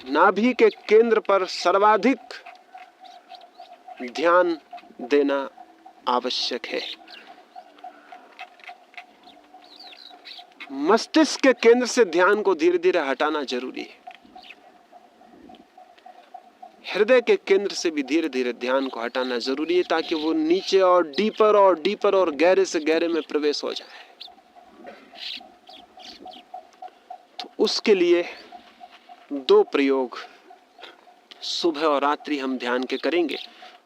नाभि के केंद्र पर सर्वाधिक ध्यान देना आवश्यक है। मस्तिष्क के केंद्र से ध्यान को धीरे धीरे हटाना जरूरी है। हृदय के केंद्र से भी धीरे धीरे ध्यान को हटाना जरूरी है, ताकि वो नीचे और डीपर और गहरे से गहरे में प्रवेश हो जाए। तो उसके लिए 2 प्रयोग सुबह और रात्रि हम ध्यान के करेंगे।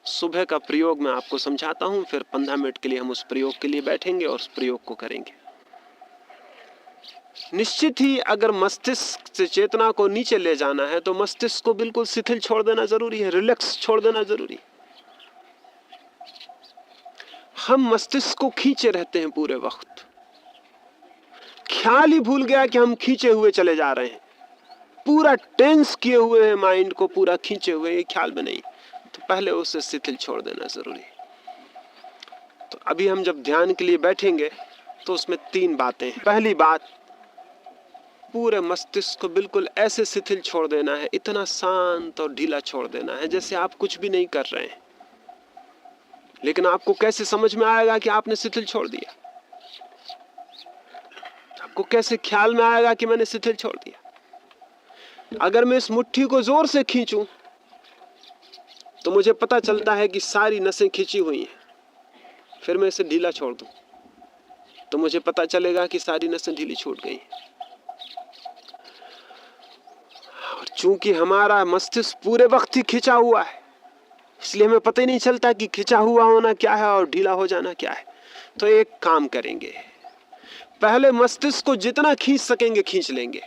सुबह का प्रयोग मैं आपको समझाता हूं, फिर 15 मिनट के लिए हम उस प्रयोग के लिए बैठेंगे और उस प्रयोग को करेंगे। निश्चित ही अगर मस्तिष्क से चेतना को नीचे ले जाना है तो मस्तिष्क को बिल्कुल शिथिल छोड़ देना जरूरी है, रिलैक्स छोड़ देना जरूरी है। हम मस्तिष्क को खींचे रहते हैं पूरे वक्त, ख्याल ही भूल गया कि हम खींचे हुए चले जा रहे हैं, पूरा टेंस किए हुए हैं, माइंड को पूरा खींचे हुए, ये ख्याल में नहीं। तो पहले उसे शिथिल छोड़ देना जरूरी है। तो अभी हम जब ध्यान के लिए बैठेंगे तो उसमें 3 बातें हैं। पहली बात, पूरे मस्तिष्क को बिल्कुल ऐसे शिथिल छोड़ देना है, इतना शांत और ढीला छोड़ देना है जैसे आप कुछ भी नहीं कर रहे हैं। लेकिन आपको कैसे समझ में आएगा कि आपने शिथिल छोड़ दिया? आपको कैसे ख्याल में आएगा कि मैंने शिथिल छोड़ दिया? अगर मैं इस मुट्ठी को जोर से खींचूं तो मुझे पता चलता है कि सारी नसें खींची हुई हैं। फिर मैं इसे ढीला छोड़ दूं तो मुझे पता चलेगा कि सारी नसें ढीली छूट गई। और चूंकि हमारा मस्तिष्क पूरे वक्त ही खिंचा हुआ है, इसलिए हमें पता ही नहीं चलता कि खिंचा हुआ होना क्या है और ढीला हो जाना क्या है। तो एक काम करेंगे, पहले मस्तिष्क को जितना खींच सकेंगे खींच लेंगे,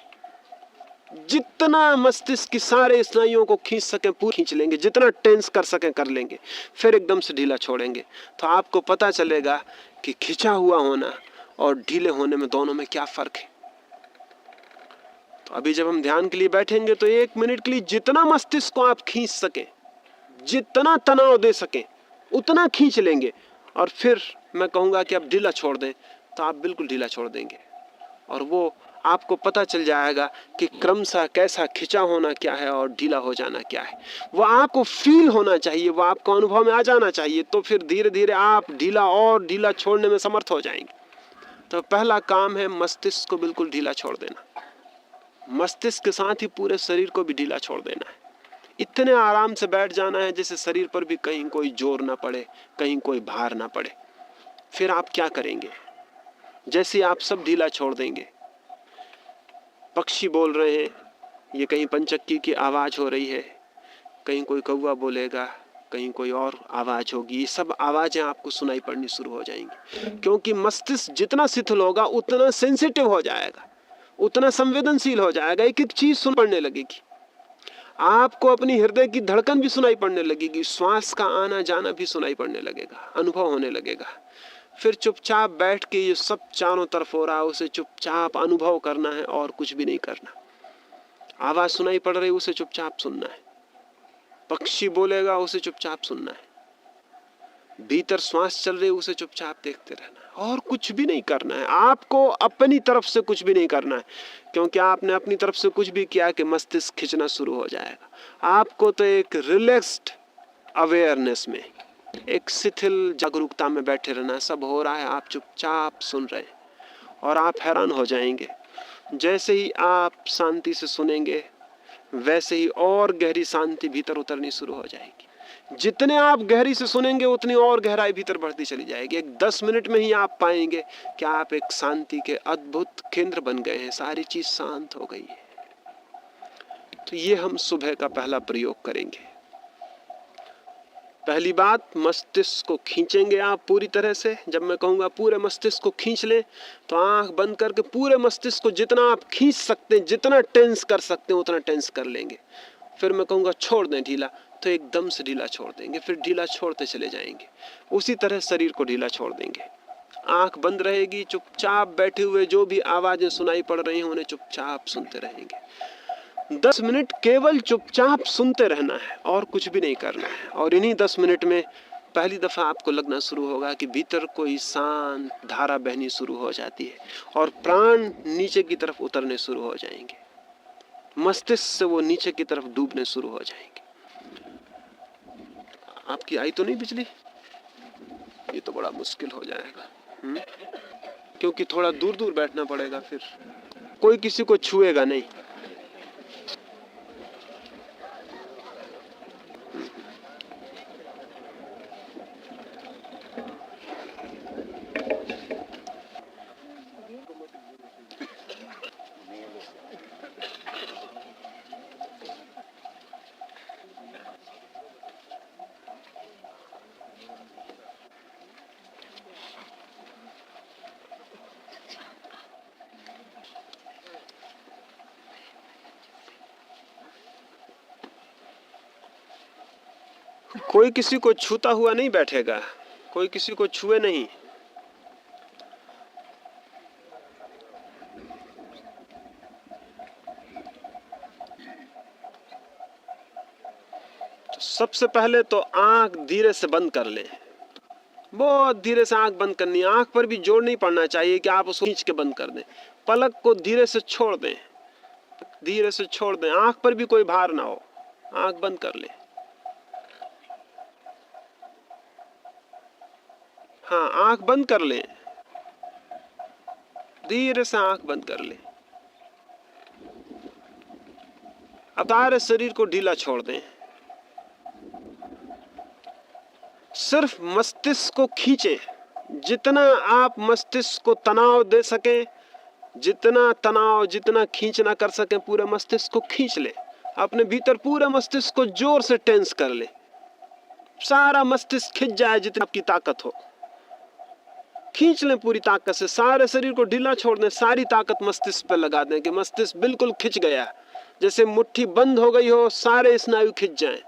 जितना मस्तिष्क की सारे स्नायुओं को खींच सकें पूरी खींच लेंगे, जितना टेंस कर सकें कर लेंगे, फिर एकदम से ढीला छोड़ेंगे। तो आपको पता चलेगा कि खिंचा हुआ होना और ढीले होने में दोनों में क्या फर्क है। तो अभी जब हम ध्यान के लिए बैठेंगे तो 1 मिनट के लिए जितना मस्तिष्क को आप खींच सकें, जितना तनाव दे सकें उतना खींच लेंगे, और फिर मैं कहूँगा कि आप ढीला छोड़ दें तो आप बिल्कुल ढीला छोड़ देंगे। और वो आपको पता चल जाएगा कि क्रमशः कैसा खिंचा होना क्या है और ढीला हो जाना क्या है। वो आपको फील होना चाहिए, वो आपको अनुभव में आ जाना चाहिए। तो फिर धीरे धीरे आप ढीला और ढीला छोड़ने में समर्थ हो जाएंगे। तो पहला काम है मस्तिष्क को बिल्कुल ढीला छोड़ देना। मस्तिष्क के साथ ही पूरे शरीर को भी ढीला छोड़ देना है। इतने आराम से बैठ जाना है जैसे शरीर पर भी कहीं कोई जोर ना पड़े, कहीं कोई भार ना पड़े। फिर आप क्या करेंगे? जैसे आप सब ढीला छोड़ देंगे, पक्षी बोल रहे हैं, ये कहीं पंचक्की की आवाज हो रही है, कहीं कोई कौवा बोलेगा, कहीं कोई और आवाज होगी, ये सब आवाजें आपको सुनाई पड़नी शुरू हो जाएंगी। क्योंकि मस्तिष्क जितना शिथिल होगा उतना सेंसिटिव हो जाएगा, उतना संवेदनशील हो जाएगा। एक एक चीज सुन पड़ने लगेगी। आपको अपनी हृदय की धड़कन भी सुनाई पड़ने लगेगी, श्वास का आना जाना भी सुनाई पड़ने लगेगा, अनुभव होने लगेगा। फिर चुपचाप बैठ के ये सब चारों तरफ हो रहा है उसे चुपचाप अनुभव करना है और कुछ भी नहीं करना। आवाज सुनाई पड़ रही उसे चुपचाप सुनना है, पक्षी बोलेगा उसे चुपचाप सुनना है, भीतर श्वास चल रही उसे चुपचाप देखते रहना है और कुछ भी नहीं करना है। आपको अपनी तरफ से कुछ भी नहीं करना है, क्योंकि आपने अपनी तरफ से कुछ भी किया कि मस्तिष्क खिंचना शुरू हो जाएगा। आपको तो एक रिलैक्स्ड अवेयरनेस में, एक शिथिल जागरूकता में बैठे रहना। सब हो रहा है, आप चुपचाप सुन रहे हैं और आप हैरान हो जाएंगे। जैसे ही आप शांति से सुनेंगे वैसे ही और गहरी शांति भीतर उतरनी शुरू हो जाएगी। जितने आप गहरी से सुनेंगे उतनी और गहराई भीतर बढ़ती चली जाएगी। एक 10 मिनट में ही आप पाएंगे कि आप एक शांति के अद्भुत केंद्र बन गए हैं, सारी चीज शांत हो गई है। तो ये हम सुबह का पहला प्रयोग करेंगे। पहली बात, मस्तिष्क को खींचेंगे आप पूरी तरह से। जब मैं कहूँगा पूरे मस्तिष्क को खींच लें तो आंख बंद करके पूरे मस्तिष्क को जितना आप खींच सकते हैं, जितना टेंस कर सकते हैं उतना टेंस कर लेंगे। फिर मैं कहूँगा छोड़ दें ढीला, तो एकदम से ढीला छोड़ देंगे, फिर ढीला छोड़ते चले जाएंगे। उसी तरह शरीर को ढीला छोड़ देंगे। आंख बंद रहेगी, चुपचाप बैठे हुए जो भी आवाजें सुनाई पड़ रही हैं उन्हें चुपचाप सुनते रहेंगे। 10 मिनट केवल चुपचाप सुनते रहना है और कुछ भी नहीं करना है। और इन्हीं 10 मिनट में पहली दफा आपको लगना शुरू होगा कि भीतर कोई शांत धारा बहनी शुरू हो जाती है और प्राण नीचे की तरफ उतरने शुरू हो जाएंगे। मस्तिष्क से वो नीचे की तरफ डूबने शुरू हो जाएंगे। आपकी आई तो नहीं बिजली? ये तो बड़ा मुश्किल हो जाएगा। क्योंकि थोड़ा दूर दूर बैठना पड़ेगा, फिर कोई किसी को छुएगा नहीं। कोई किसी को छूता हुआ नहीं बैठेगा, कोई किसी को छुए नहीं। तो सबसे पहले तो आंख धीरे से बंद कर लें। बहुत धीरे से आंख बंद करनी है। आंख पर भी जोर नहीं पड़ना चाहिए कि आप उसको खींच के बंद कर दें। पलक को धीरे से छोड़ दें, धीरे से छोड़ दें। आंख पर भी कोई भार ना हो, आंख बंद कर लें। हाँ, आंख बंद कर लें, धीरे से आंख बंद कर लें। अब सारे शरीर को ढीला छोड़ दें। सिर्फ मस्तिष्क को खींचें। जितना आप मस्तिष्क को तनाव दे सकें, जितना तनाव, जितना खींचना कर सकें, पूरे मस्तिष्क को खींच ले। अपने भीतर पूरे मस्तिष्क को जोर से टेंस कर ले। सारा मस्तिष्क खिंच जाए, जितनी आपकी ताकत हो खींच लें पूरी ताकत से। सारे शरीर को ढीला छोड़ दें, सारी ताकत मस्तिष्क पर लगा दें कि मस्तिष्क बिल्कुल खिंच गया, जैसे मुट्ठी बंद हो गई हो, सारे स्नायु खिंच जाएं।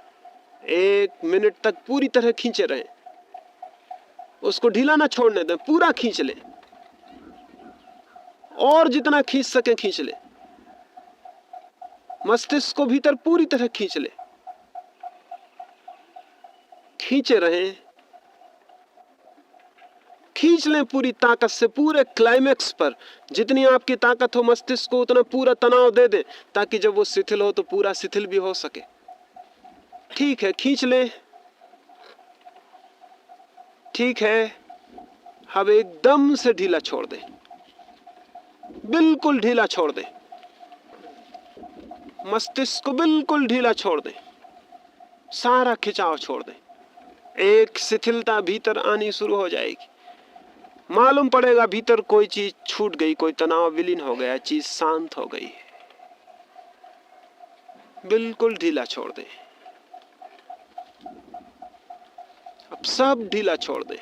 1 मिनट तक पूरी तरह खींचे रहें, उसको ढीला ना छोड़ने दें, पूरा खींच लें। और जितना खींच सके खींच ले। मस्तिष्क को भीतर पूरी तरह खींच ले, खींचे रहें, खींच लें पूरी ताकत से। पूरे क्लाइमेक्स पर जितनी आपकी ताकत हो, मस्तिष्क को उतना पूरा तनाव दे दें, ताकि जब वो शिथिल हो तो पूरा शिथिल भी हो सके। ठीक है, खींच लें। ठीक है, अब एकदम से ढीला छोड़ दें, बिल्कुल ढीला छोड़ दें। मस्तिष्क को बिल्कुल ढीला छोड़ दें, सारा खिंचाव छोड़ दें। एक शिथिलता भीतर आनी शुरू हो जाएगी। मालूम पड़ेगा भीतर कोई चीज छूट गई, कोई तनाव विलीन हो गया, चीज शांत हो गई। बिल्कुल ढीला छोड़ दें, अब सब ढीला छोड़ दें।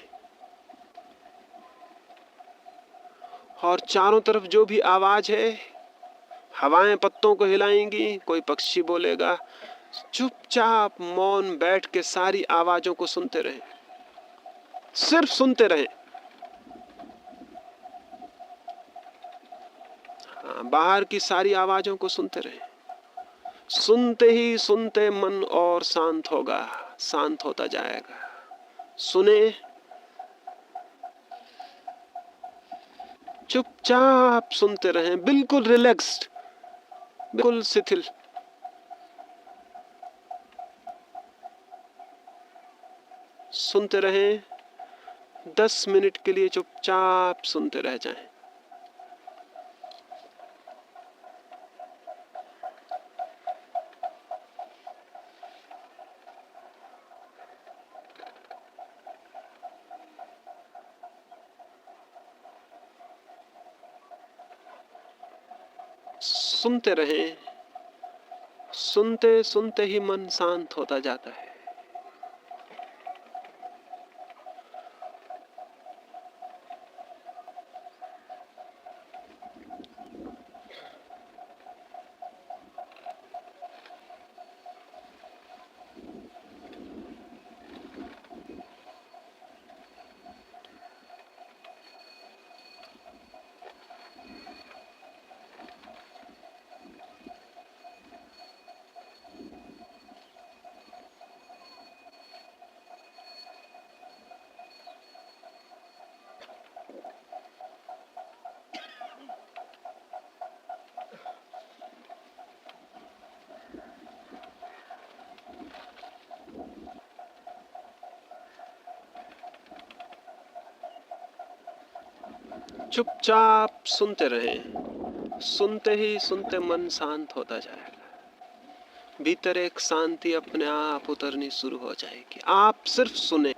और चारों तरफ जो भी आवाज है, हवाएं पत्तों को हिलाएंगी, कोई पक्षी बोलेगा, चुपचाप मौन बैठ के सारी आवाजों को सुनते रहें, सिर्फ सुनते रहें। बाहर की सारी आवाजों को सुनते रहें। सुनते ही सुनते मन और शांत होगा, शांत होता जाएगा। सुने, चुपचाप सुनते रहें, बिल्कुल रिलैक्स्ड, बिल्कुल शिथिल। सुनते रहें, 10 मिनट के लिए चुपचाप सुनते रह जाएं। सुनते रहें, सुनते सुनते ही मन शांत होता जाता है। चुपचाप सुनते रहें। सुनते ही सुनते मन शांत होता जाएगा। भीतर एक शांति अपने आप उतरनी शुरू हो जाएगी। आप सिर्फ सुने।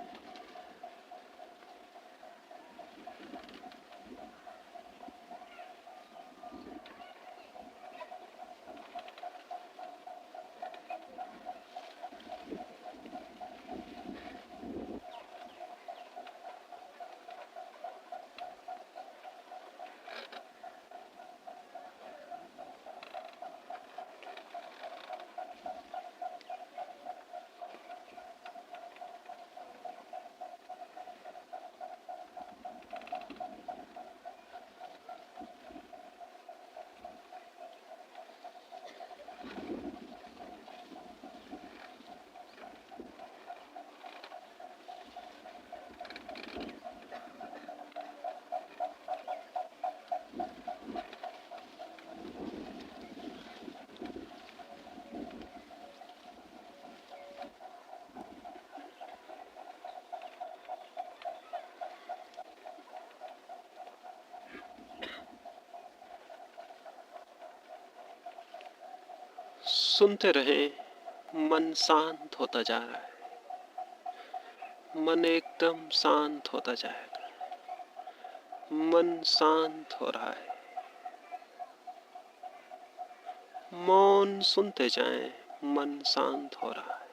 सुनते रहें। मन शांत होता जा रहा है। मन एकदम शांत होता जाएगा। मन शांत हो रहा है। मौन सुनते जाएं। मन शांत हो रहा है।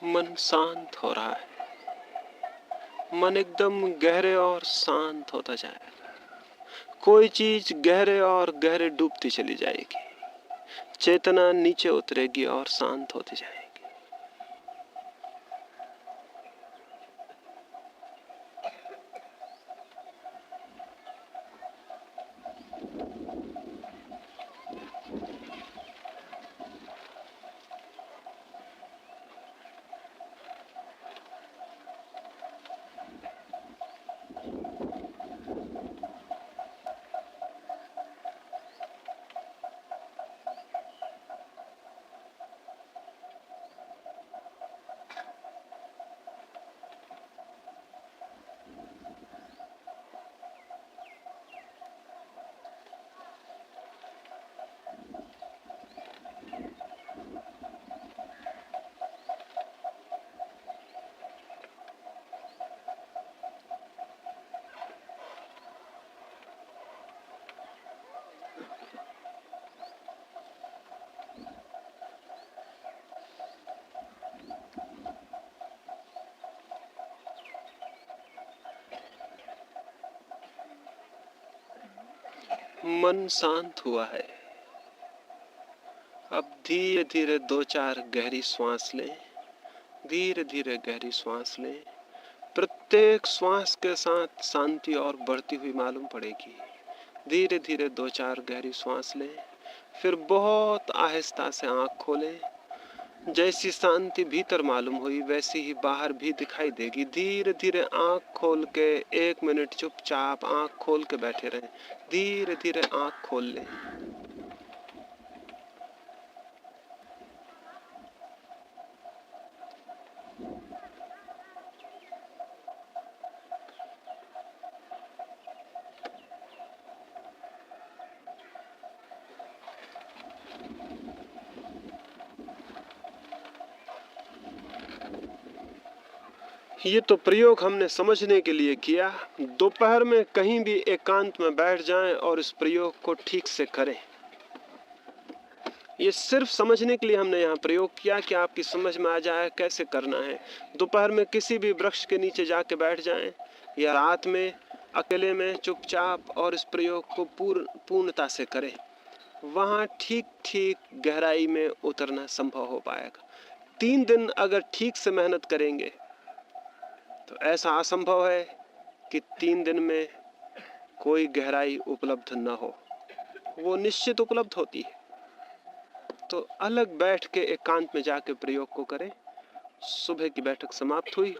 मन शांत हो रहा है। मन एकदम गहरे और शांत होता जाएगा। कोई चीज गहरे और गहरे डूबती चली जाएगी। चेतना नीचे उतरेगी और शांत होती जाएगी। मन शांत हुआ है। अब धीरे धीरे 2-4 गहरी सांस लें। धीरे धीरे गहरी सांस लें। प्रत्येक श्वास के साथ शांति और बढ़ती हुई मालूम पड़ेगी। धीरे धीरे 2-4 गहरी श्वास लें, फिर बहुत आहिस्ता से आंख खोलें। जैसी शांति भीतर मालूम हुई वैसी ही बाहर भी दिखाई देगी। धीरे धीरे आंख खोल के 1 मिनट चुपचाप आंख खोल के बैठे रहें। धीरे धीरे आंख खोल लें। ये तो प्रयोग हमने समझने के लिए किया। दोपहर में कहीं भी एकांत में बैठ जाएं और इस प्रयोग को ठीक से करें। ये सिर्फ समझने के लिए हमने यहाँ प्रयोग किया कि आपकी समझ में आ जाए कैसे करना है। दोपहर में किसी भी वृक्ष के नीचे जाके बैठ जाएं या रात में अकेले में चुपचाप और इस प्रयोग को पूर्णता से करें। वहाँ ठीक ठीक गहराई में उतरना संभव हो पाएगा। 3 दिन अगर ठीक से मेहनत करेंगे तो ऐसा असंभव है कि 3 दिन में कोई गहराई उपलब्ध न हो। वो निश्चित उपलब्ध होती है। तो अलग बैठ के एकांत में जाके प्रयोग को करें। सुबह की बैठक समाप्त हुई।